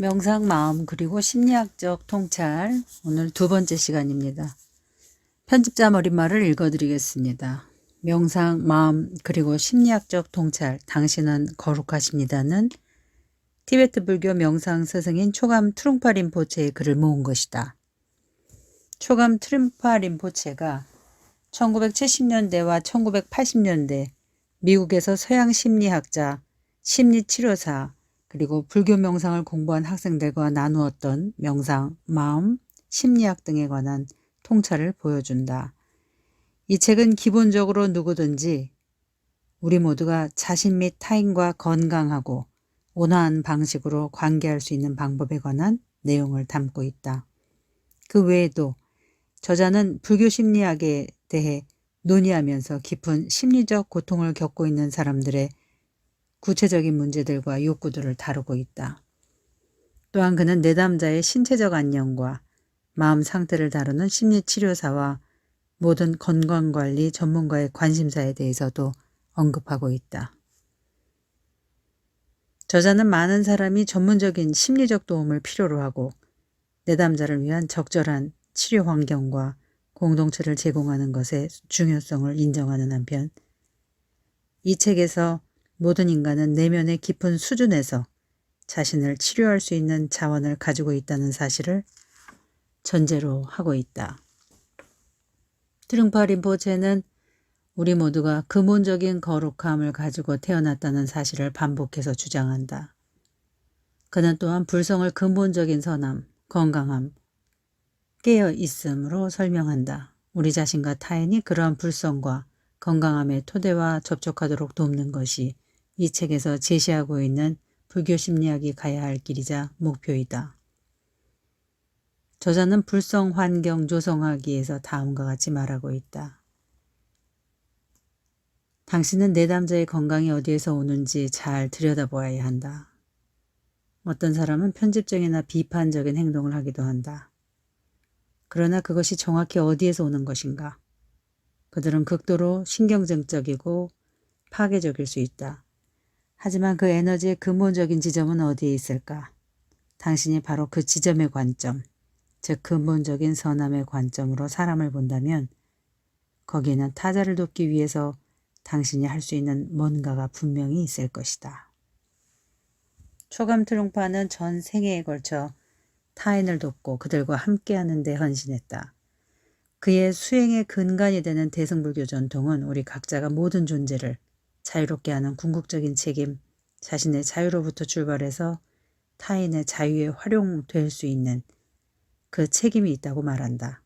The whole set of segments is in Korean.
명상, 마음, 그리고 심리학적 통찰. 오늘 두 번째 시간입니다. 편집자 머릿말을 읽어드리겠습니다. 명상, 마음, 그리고 심리학적 통찰. 당신은 거룩하십니다는 티베트 불교 명상 스승인 초감 트룽파 린포체의 글을 모은 것이다. 초감 트룽파 린포체가 1970년대와 1980년대 미국에서 서양 심리학자, 심리치료사, 그리고 불교 명상을 공부한 학생들과 나누었던 명상, 마음, 심리학 등에 관한 통찰을 보여준다. 이 책은 기본적으로 누구든지 우리 모두가 자신 및 타인과 건강하고 온화한 방식으로 관계할 수 있는 방법에 관한 내용을 담고 있다. 그 외에도 저자는 불교 심리학에 대해 논의하면서 깊은 심리적 고통을 겪고 있는 사람들의 구체적인 문제들과 욕구들을 다루고 있다. 또한 그는 내담자의 신체적 안녕과 마음 상태를 다루는 심리치료사와 모든 건강관리 전문가의 관심사에 대해서도 언급하고 있다. 저자는 많은 사람이 전문적인 심리적 도움을 필요로 하고 내담자를 위한 적절한 치료 환경과 공동체를 제공하는 것의 중요성을 인정하는 한편 이 책에서 모든 인간은 내면의 깊은 수준에서 자신을 치료할 수 있는 자원을 가지고 있다는 사실을 전제로 하고 있다. 트룽파 린포체는 우리 모두가 근본적인 거룩함을 가지고 태어났다는 사실을 반복해서 주장한다. 그는 또한 불성을 근본적인 선함, 건강함, 깨어있음으로 설명한다. 우리 자신과 타인이 그러한 불성과 건강함의 토대와 접촉하도록 돕는 것이 이 책에서 제시하고 있는 불교 심리학이 가야 할 길이자 목표이다. 저자는 불성 환경 조성하기 위해서 다음과 같이 말하고 있다. 당신은 내담자의 건강이 어디에서 오는지 잘 들여다보아야 한다. 어떤 사람은 편집적이나 비판적인 행동을 하기도 한다. 그러나 그것이 정확히 어디에서 오는 것인가? 그들은 극도로 신경증적이고 파괴적일 수 있다. 하지만 그 에너지의 근본적인 지점은 어디에 있을까? 당신이 바로 그 지점의 관점, 즉 근본적인 선함의 관점으로 사람을 본다면 거기에는 타자를 돕기 위해서 당신이 할 수 있는 뭔가가 분명히 있을 것이다. 초감 트룽파는 전 생애에 걸쳐 타인을 돕고 그들과 함께하는 데 헌신했다. 그의 수행의 근간이 되는 대승불교 전통은 우리 각자가 모든 존재를 자유롭게 하는 궁극적인 책임, 자신의 자유로부터 출발해서 타인의 자유에 활용될 수 있는 그 책임이 있다고 말한다.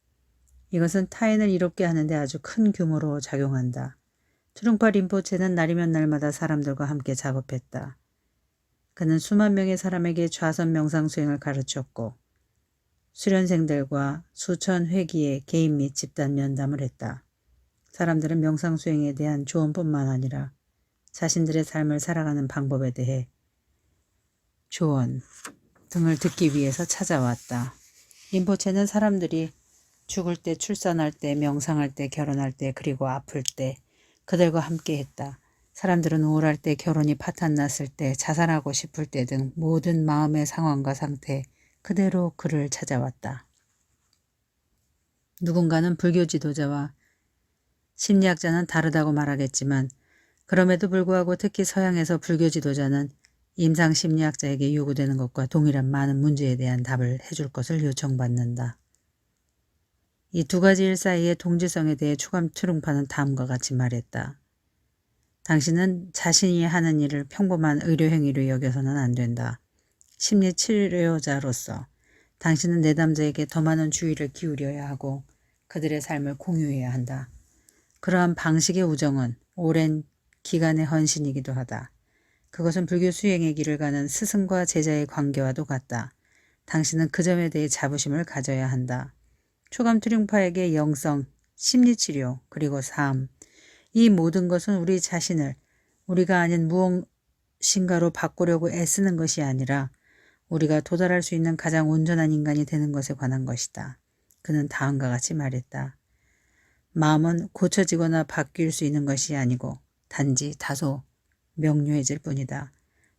이것은 타인을 이롭게 하는 데 아주 큰 규모로 작용한다. 트룽파 린포체는 날이면 날마다 사람들과 함께 작업했다. 그는 수만 명의 사람에게 좌선 명상 수행을 가르쳤고 수련생들과 수천 회기의 개인 및 집단 면담을 했다. 사람들은 명상 수행에 대한 조언뿐만 아니라 자신들의 삶을 살아가는 방법에 대해 조언 등을 듣기 위해서 찾아왔다. 린포체는 사람들이 죽을 때, 출산할 때, 명상할 때, 결혼할 때, 그리고 아플 때 그들과 함께 했다. 사람들은 우울할 때, 결혼이 파탄났을 때, 자살하고 싶을 때 등 모든 마음의 상황과 상태 그대로 그를 찾아왔다. 누군가는 불교 지도자와 심리학자는 다르다고 말하겠지만 그럼에도 불구하고 특히 서양에서 불교 지도자는 임상심리학자에게 요구되는 것과 동일한 많은 문제에 대한 답을 해줄 것을 요청받는다. 이 두 가지 일 사이의 동질성에 대해 초감 트룽파는 다음과 같이 말했다. 당신은 자신이 하는 일을 평범한 의료행위로 여겨서는 안 된다. 심리치료자로서 당신은 내담자에게 더 많은 주의를 기울여야 하고 그들의 삶을 공유해야 한다. 그러한 방식의 우정은 오랜 기간의 헌신이기도 하다. 그것은 불교 수행의 길을 가는 스승과 제자의 관계와도 같다. 당신은 그 점에 대해 자부심을 가져야 한다. 초감 트룽파에게 영성, 심리치료, 그리고 삶, 이 모든 것은 우리 자신을 우리가 아닌 무엇인가로 바꾸려고 애쓰는 것이 아니라 우리가 도달할 수 있는 가장 온전한 인간이 되는 것에 관한 것이다. 그는 다음과 같이 말했다. 마음은 고쳐지거나 바뀔 수 있는 것이 아니고 단지 다소 명료해질 뿐이다.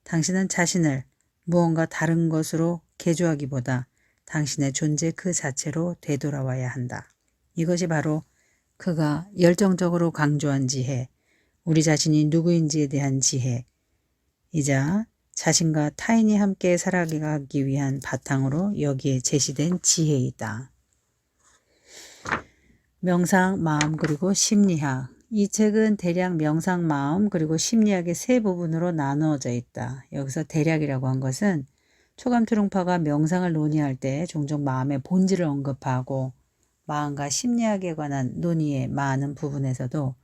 당신은 자신을 무언가 다른 것으로 개조하기보다 당신의 존재 그 자체로 되돌아와야 한다. 이것이 바로 그가 열정적으로 강조한 지혜, 우리 자신이 누구인지에 대한 지혜이자 자신과 타인이 함께 살아가기 위한 바탕으로 여기에 제시된 지혜이다. 명상, 마음 그리고 심리학. 이 책은 대략 명상, 마음 그리고 심리학의 세 부분으로 나누어져 있다. 여기서 대략이라고 한 것은 초감 트룽파가 명상을 논의할 때 종종 마음의 본질을 언급하고 마음과 심리학에 관한 논의의 많은 부분에서도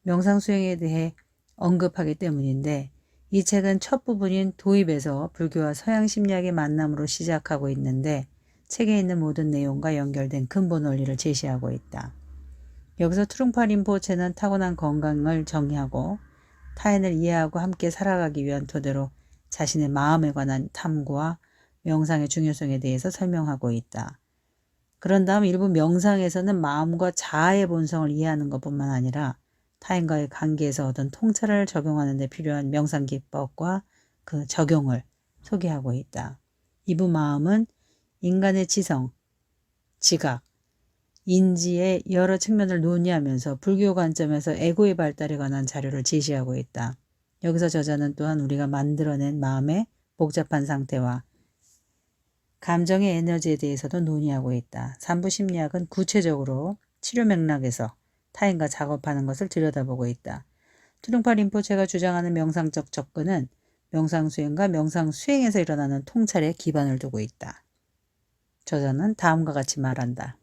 명상 수행에 대해 언급하기 때문인데 이 책은 첫 부분인 도입에서 불교와 서양 심리학의 만남으로 시작하고 있는데 책에 있는 모든 내용과 연결된 근본 원리를 제시하고 있다. 여기서 트룽파 린포체는 타고난 건강을 정의하고 타인을 이해하고 함께 살아가기 위한 토대로 자신의 마음에 관한 탐구와 명상의 중요성에 대해서 설명하고 있다. 그런 다음 일부 명상에서는 마음과 자아의 본성을 이해하는 것뿐만 아니라 타인과의 관계에서 얻은 통찰을 적용하는 데 필요한 명상 기법과 그 적용을 소개하고 있다. 이부 마음은 인간의 지성, 지각, 인지의 여러 측면을 논의하면서 불교 관점에서 에고의 발달에 관한 자료를 제시하고 있다. 여기서 저자는 또한 우리가 만들어낸 마음의 복잡한 상태와 감정의 에너지에 대해서도 논의하고 있다. 삼부 심리학은 구체적으로 치료 맥락에서 타인과 작업하는 것을 들여다보고 있다. 트룽파 린포체가 주장하는 명상적 접근은 명상 수행과 명상 수행에서 일어나는 통찰에 기반을 두고 있다. 저자는 다음과 같이 말한다.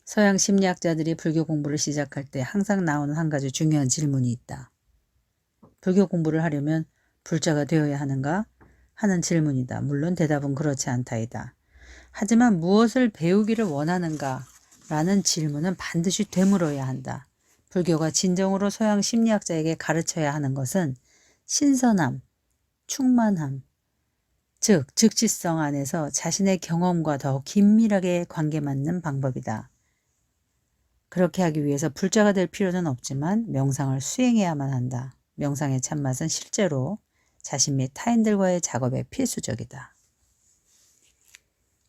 서양 심리학자들이 불교 공부를 시작할 때 항상 나오는 한 가지 중요한 질문이 있다. 불교 공부를 하려면 불자가 되어야 하는가? 하는 질문이다. 물론 대답은 그렇지 않다이다. 하지만 무엇을 배우기를 원하는가? 라는 질문은 반드시 되물어야 한다. 불교가 진정으로 서양 심리학자에게 가르쳐야 하는 것은 신선함, 충만함, 즉 즉시성 안에서 자신의 경험과 더 긴밀하게 관계 맺는 방법이다. 그렇게 하기 위해서 불자가 될 필요는 없지만 명상을 수행해야만 한다. 명상의 참맛은 실제로 자신 및 타인들과의 작업에 필수적이다.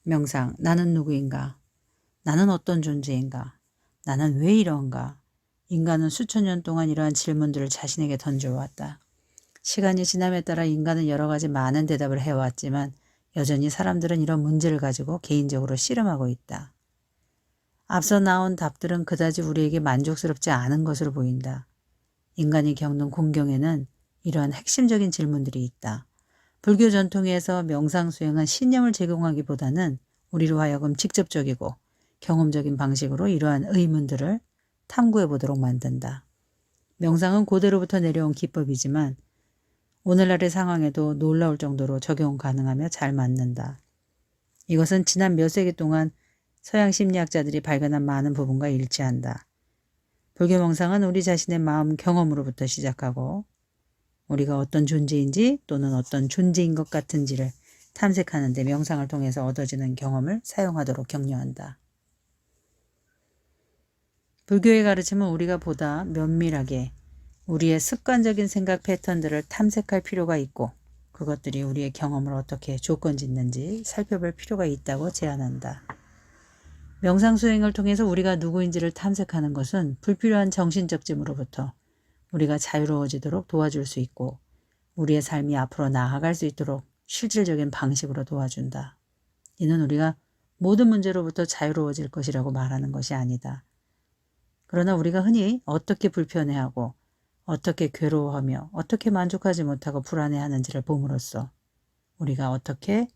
명상, 나는 누구인가? 나는 어떤 존재인가? 나는 왜 이런가? 인간은 수천 년 동안 이러한 질문들을 자신에게 던져왔다. 시간이 지남에 따라 인간은 여러 가지 많은 대답을 해왔지만 여전히 사람들은 이런 문제를 가지고 개인적으로 씨름하고 있다. 앞서 나온 답들은 그다지 우리에게 만족스럽지 않은 것으로 보인다. 인간이 겪는 공경에는 이러한 핵심적인 질문들이 있다. 불교 전통에서 명상 수행은 신념을 제공하기보다는 우리로 하여금 직접적이고 경험적인 방식으로 이러한 의문들을 탐구해 보도록 만든다. 명상은 고대로부터 내려온 기법이지만 오늘날의 상황에도 놀라울 정도로 적용 가능하며 잘 맞는다. 이것은 지난 몇 세기 동안 서양 심리학자들이 발견한 많은 부분과 일치한다. 불교 명상은 우리 자신의 마음 경험으로부터 시작하고 우리가 어떤 존재인지 또는 어떤 존재인 것 같은지를 탐색하는 데 명상을 통해서 얻어지는 경험을 사용하도록 격려한다. 불교의 가르침은 우리가 보다 면밀하게 우리의 습관적인 생각 패턴들을 탐색할 필요가 있고 그것들이 우리의 경험을 어떻게 조건짓는지 살펴볼 필요가 있다고 제안한다. 명상 수행을 통해서 우리가 누구인지를 탐색하는 것은 불필요한 정신적 짐으로부터 우리가 자유로워지도록 도와줄 수 있고 우리의 삶이 앞으로 나아갈 수 있도록 실질적인 방식으로 도와준다. 이는 우리가 모든 문제로부터 자유로워질 것이라고 말하는 것이 아니다. 그러나 우리가 흔히 어떻게 불편해하고 어떻게 괴로워하며 어떻게 만족하지 못하고 불안해하는지를 봄으로써 우리가 어떻게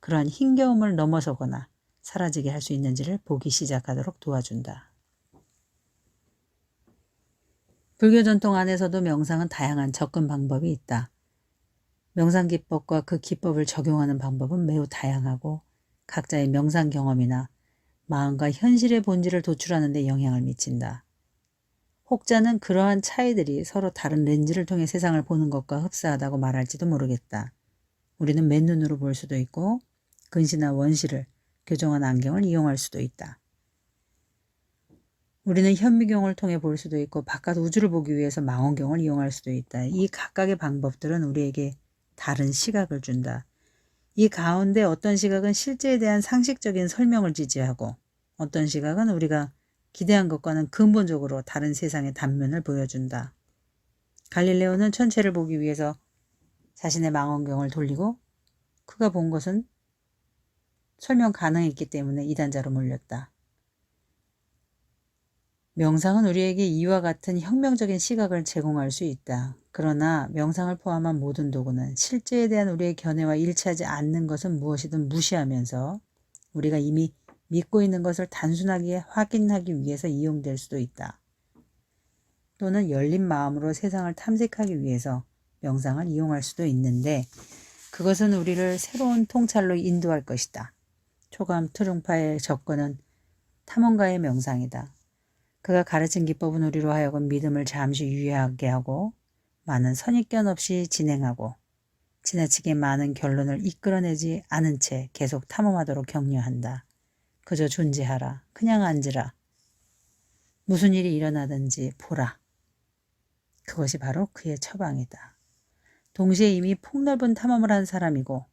그러한 힘겨움을 넘어서거나 사라지게 할 수 있는지를 보기 시작하도록 도와준다. 불교 전통 안에서도 명상은 다양한 접근 방법이 있다. 명상 기법과 그 기법을 적용하는 방법은 매우 다양하고 각자의 명상 경험이나 마음과 현실의 본질을 도출하는 데 영향을 미친다. 혹자는 그러한 차이들이 서로 다른 렌즈를 통해 세상을 보는 것과 흡사하다고 말할지도 모르겠다. 우리는 맨눈으로 볼 수도 있고 근시나 원시를 교정한 안경을 이용할 수도 있다. 우리는 현미경을 통해 볼 수도 있고 바깥 우주를 보기 위해서 망원경을 이용할 수도 있다. 이 각각의 방법들은 우리에게 다른 시각을 준다. 이 가운데 어떤 시각은 실제에 대한 상식적인 설명을 지지하고 어떤 시각은 우리가 기대한 것과는 근본적으로 다른 세상의 단면을 보여준다. 갈릴레오는 천체를 보기 위해서 자신의 망원경을 돌리고 그가 본 것은 설명 가능했기 때문에 이단자로 몰렸다. 명상은 우리에게 이와 같은 혁명적인 시각을 제공할 수 있다. 그러나 명상을 포함한 모든 도구는 실제에 대한 우리의 견해와 일치하지 않는 것은 무엇이든 무시하면서 우리가 이미 믿고 있는 것을 단순하게 확인하기 위해서 이용될 수도 있다. 또는 열린 마음으로 세상을 탐색하기 위해서 명상을 이용할 수도 있는데 그것은 우리를 새로운 통찰로 인도할 것이다. 초감 트룽파의 접근은 탐험가의 명상이다. 그가 가르친 기법은 우리로 하여금 믿음을 잠시 유예하게 하고 많은 선입견 없이 진행하고 지나치게 많은 결론을 이끌어내지 않은 채 계속 탐험하도록 격려한다. 그저 존재하라. 그냥 앉으라. 무슨 일이 일어나든지 보라. 그것이 바로 그의 처방이다. 동시에 이미 폭넓은 탐험을 한 사람이고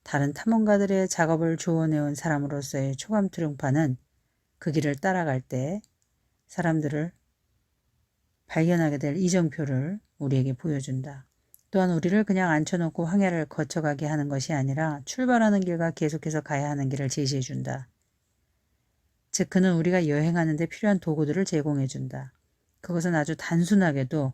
다른 탐험가들의 작업을 조언해온 사람으로서의 초감 트룽파는 그 길을 따라갈 때 사람들을 발견하게 될 이정표를 우리에게 보여준다. 또한 우리를 그냥 앉혀놓고 황야를 거쳐가게 하는 것이 아니라 출발하는 길과 계속해서 가야 하는 길을 제시해준다. 즉 그는 우리가 여행하는 데 필요한 도구들을 제공해준다. 그것은 아주 단순하게도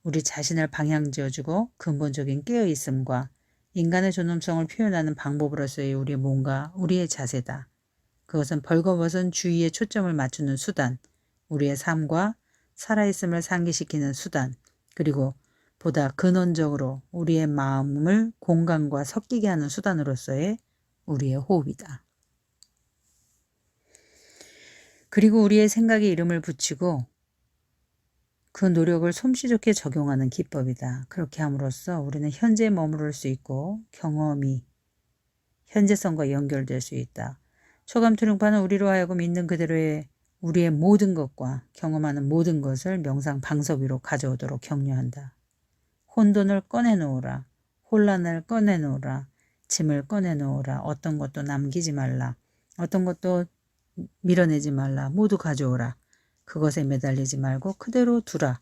우리 자신을 방향지어주고 근본적인 깨어있음과 인간의 존엄성을 표현하는 방법으로서의 우리의 몸과 우리의 자세다. 그것은 벌거벗은 주의에 초점을 맞추는 수단, 우리의 삶과 살아있음을 상기시키는 수단, 그리고 보다 근원적으로 우리의 마음을 공간과 섞이게 하는 수단으로서의 우리의 호흡이다. 그리고 우리의 생각에 이름을 붙이고 그 노력을 솜씨 좋게 적용하는 기법이다. 그렇게 함으로써 우리는 현재에 머무를 수 있고 경험이 현재성과 연결될 수 있다. 초감 트룽파는 우리로 하여금 있는 그대로의 우리의 모든 것과 경험하는 모든 것을 명상 방석 위로 가져오도록 격려한다. 혼돈을 꺼내놓으라. 혼란을 꺼내놓으라. 짐을 꺼내놓으라. 어떤 것도 남기지 말라. 어떤 것도 밀어내지 말라. 모두 가져오라. 그것에 매달리지 말고 그대로 두라.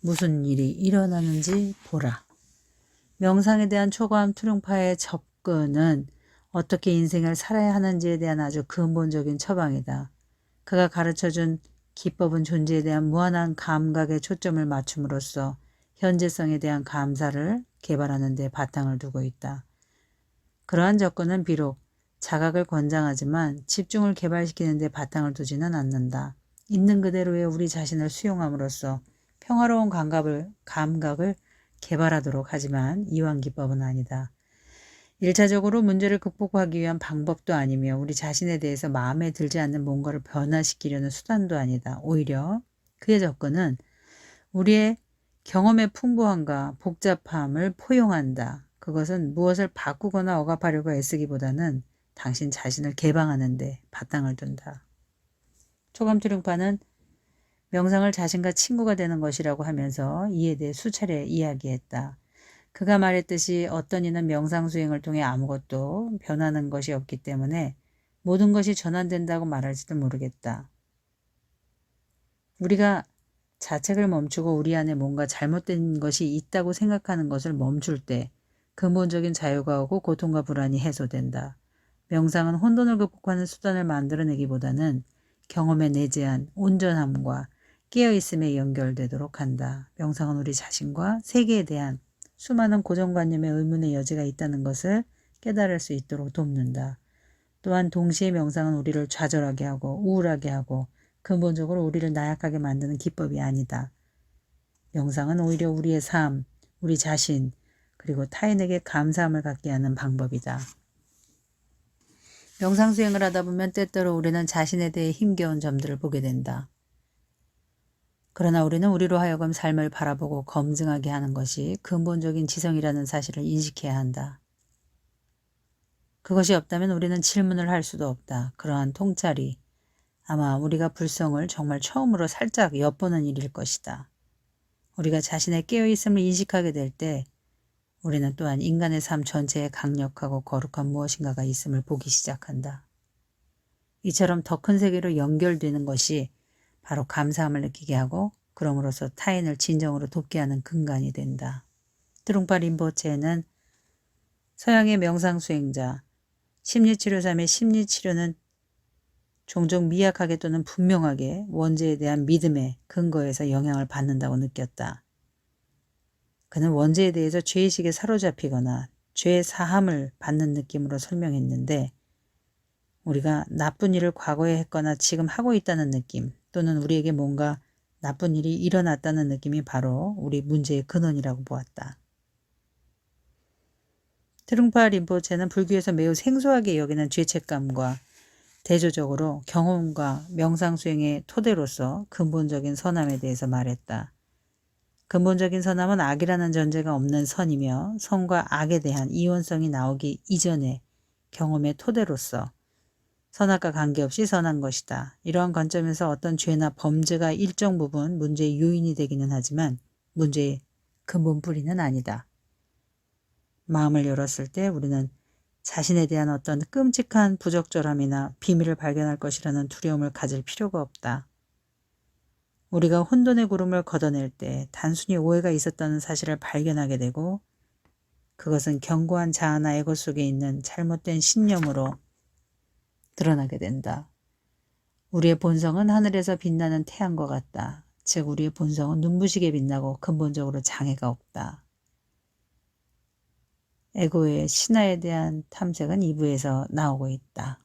무슨 일이 일어나는지 보라. 명상에 대한 초감 트룽파의 접근은 어떻게 인생을 살아야 하는지에 대한 아주 근본적인 처방이다. 그가 가르쳐준 기법은 존재에 대한 무한한 감각에 초점을 맞춤으로써 현재성에 대한 감사를 개발하는 데 바탕을 두고 있다. 그러한 접근은 비록 자각을 권장하지만 집중을 개발시키는 데 바탕을 두지는 않는다. 있는 그대로의 우리 자신을 수용함으로써 평화로운 감각을 개발하도록 하지만 이완 기법은 아니다. 1차적으로 문제를 극복하기 위한 방법도 아니며 우리 자신에 대해서 마음에 들지 않는 뭔가를 변화시키려는 수단도 아니다. 오히려 그의 접근은 우리의 경험의 풍부함과 복잡함을 포용한다. 그것은 무엇을 바꾸거나 억압하려고 애쓰기보다는 당신 자신을 개방하는 데 바탕을 둔다. 초감 트룽파는 명상을 자신과 친구가 되는 것이라고 하면서 이에 대해 수차례 이야기했다. 그가 말했듯이 어떤 이는 명상 수행을 통해 아무것도 변하는 것이 없기 때문에 모든 것이 전환된다고 말할지도 모르겠다. 우리가 자책을 멈추고 우리 안에 뭔가 잘못된 것이 있다고 생각하는 것을 멈출 때 근본적인 자유가 오고 고통과 불안이 해소된다. 명상은 혼돈을 극복하는 수단을 만들어내기보다는 경험에 내재한 온전함과 깨어있음에 연결되도록 한다. 명상은 우리 자신과 세계에 대한 수많은 고정관념의 의문의 여지가 있다는 것을 깨달을 수 있도록 돕는다. 또한 동시에 명상은 우리를 좌절하게 하고 우울하게 하고 근본적으로 우리를 나약하게 만드는 기법이 아니다. 명상은 오히려 우리의 삶, 우리 자신, 그리고 타인에게 감사함을 갖게 하는 방법이다. 명상 수행을 하다 보면 때때로 우리는 자신에 대해 힘겨운 점들을 보게 된다. 그러나 우리는 우리로 하여금 삶을 바라보고 검증하게 하는 것이 근본적인 지성이라는 사실을 인식해야 한다. 그것이 없다면 우리는 질문을 할 수도 없다. 그러한 통찰이 아마 우리가 불성을 정말 처음으로 살짝 엿보는 일일 것이다. 우리가 자신의 깨어있음을 인식하게 될 때 우리는 또한 인간의 삶 전체에 강력하고 거룩한 무엇인가가 있음을 보기 시작한다. 이처럼 더 큰 세계로 연결되는 것이 바로 감사함을 느끼게 하고 그럼으로써 타인을 진정으로 돕게 하는 근간이 된다. 트룽파 린포체는 서양의 명상수행자, 심리치료사의 심리치료는 종종 미약하게 또는 분명하게 원죄에 대한 믿음의 근거에서 영향을 받는다고 느꼈다. 그는 원죄에 대해서 죄의식에 사로잡히거나 죄 사함을 받는 느낌으로 설명했는데 우리가 나쁜 일을 과거에 했거나 지금 하고 있다는 느낌 또는 우리에게 뭔가 나쁜 일이 일어났다는 느낌이 바로 우리 문제의 근원이라고 보았다. 트룽파 린포체는 불교에서 매우 생소하게 여기는 죄책감과 대조적으로 경험과 명상수행의 토대로서 근본적인 선함에 대해서 말했다. 근본적인 선함은 악이라는 전제가 없는 선이며 선과 악에 대한 이원성이 나오기 이전의 경험의 토대로서 선악과 관계없이 선한 것이다. 이러한 관점에서 어떤 죄나 범죄가 일정 부분 문제의 요인이 되기는 하지만 문제의 근본 뿌리는 아니다. 마음을 열었을 때 우리는 자신에 대한 어떤 끔찍한 부적절함이나 비밀을 발견할 것이라는 두려움을 가질 필요가 없다. 우리가 혼돈의 구름을 걷어낼 때 단순히 오해가 있었다는 사실을 발견하게 되고 그것은 견고한 자아나 에고 속에 있는 잘못된 신념으로 드러나게 된다. 우리의 본성은 하늘에서 빛나는 태양과 같다. 즉 우리의 본성은 눈부시게 빛나고 근본적으로 장애가 없다. 에고의 신화에 대한 탐색은 2부에서 나오고 있다.